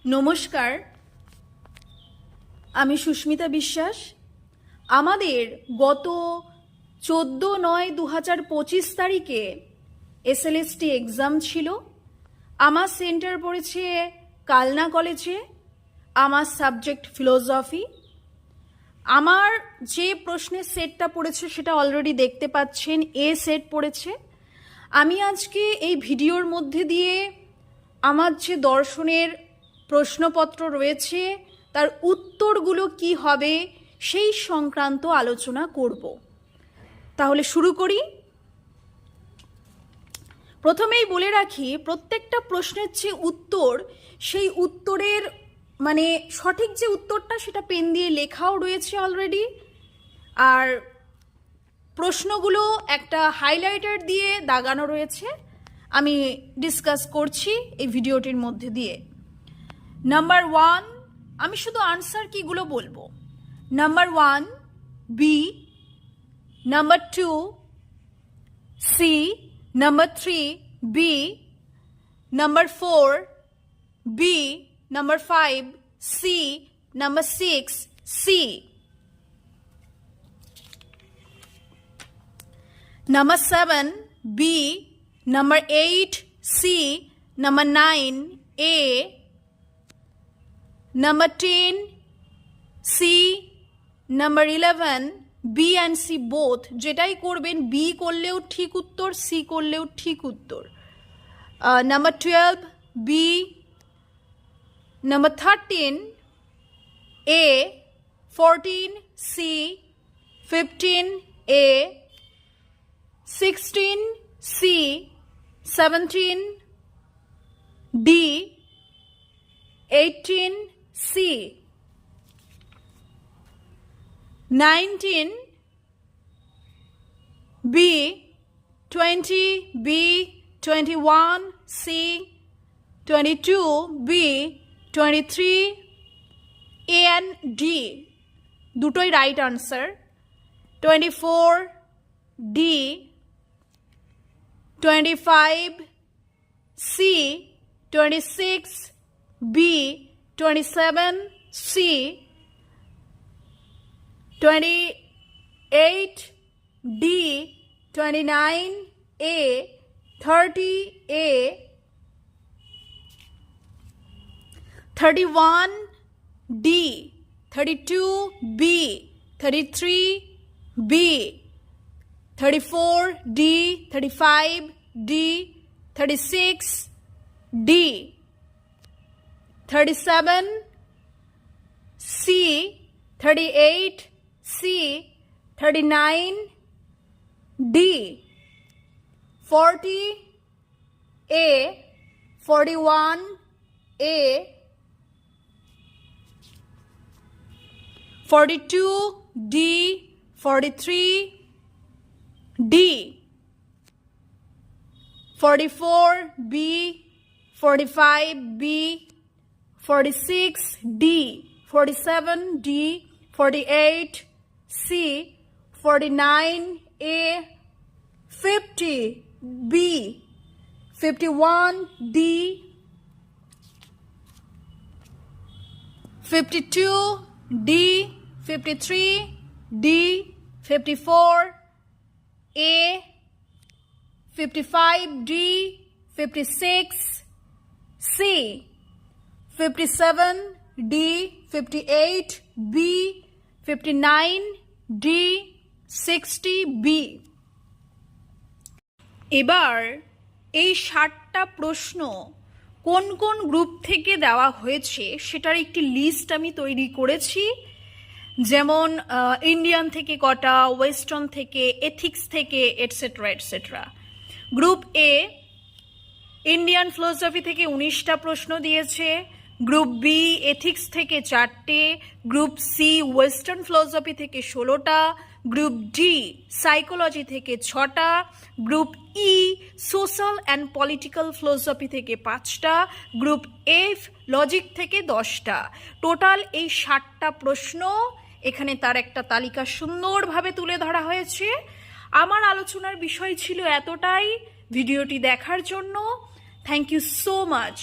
নমস্কার, আমি সুস্মিতা বিশ্বাস। আমাদের গত 14/9/2025 তারিখে SLST এক্সাম ছিল। আমার সেন্টার পড়েছে কালনা কলেজে। আমার সাবজেক্ট ফিলোসফি। আমার যে প্রশ্নের সেটটা পড়েছে সেটা অলরেডি দেখতে পাচ্ছেন, এ সেট পড়েছে। আমি আজকে এই ভিডিওর মধ্যে দিয়ে আমার যে দর্শনের প্রশ্নপত্র রয়েছে তার উত্তরগুলো কি হবে সেই সংক্রান্ত আলোচনা করব। তাহলে শুরু করি। প্রথমেই বলে রাখি, প্রত্যেকটা প্রশ্নের যে উত্তর, সেই উত্তরের সঠিক যে উত্তরটা সেটা পেন দিয়ে লেখাও রয়েছে অলরেডি। আর প্রশ্নগুলো একটা হাইলাইটার দিয়ে দাগানো রয়েছে। আমি ডিসকাস করছি এই ভিডিওটির মধ্যে দিয়ে। নাম্বার 1, আমি শুধু আনসার কিগুলো বলবো। Number 1 B, number 2 C, number 3 B, number 4 B, number 5 C, number 6 C, number 7 B, number 8 C, number 9 A, number 10 C, number 11 B and C both. যেটাই করবেন, বি করলেও ঠিক উত্তর, সি করলেও ঠিক উত্তর। Number 12 B, number 13 A, 14 C, 15 A, 16 C, 17 D, 18 C, 19 B, 20 B, 21 C, 22 B, 23 A and D, দুটোই right answer. 24 D, 25 C, 26 B, 27 C, 28 D, 29 A, 30 A, 31 D, 32 B, 33 B, 34 D, 35 D, 36 D, 37 C, 38 C, 39 D, 40 A, 41 A, 42 D, 43 D, 44 B, 45 B, 46 D, 47 D, 48 C, 49 A, 50 B, 51 D, 52 D, 53 D, 54 A, 55 D, 56 C, 57 D, 58 B, 59 D, 60 B. এবার এই 60টা প্রশ্ন কোন কোন group থেকে দেওয়া হয়েছে সেটার একটি লিস্ট আমি তৈরি করেছি। যেমন ইন্ডিয়ান থেকে কটা, ওয়েস্টার্ন থেকে, এথিক্স থেকে, etcetera etcetera. Group A Indian philosophy থেকে 19টা প্রশ্ন দিয়েছে। গ্রুপ বি এথিক্স থেকে 4টে, গ্রুপ সি ওয়েস্টার্ন ফিলোসফি থেকে 16টা, গ্রুপ ডি সাইকোলজি থেকে 6টা, group E social and political philosophy থেকে 5টা, গ্রুপ এফ লজিক থেকে 10টা। টোটাল এই 60টা প্রশ্ন, এখানে তার একটা তালিকা সুন্দরভাবে তুলে ধরা হয়েছে। আমার আলোচনার বিষয় ছিল এতটাই। ভিডিওটি দেখার জন্য থ্যাংক ইউ সো মাচ।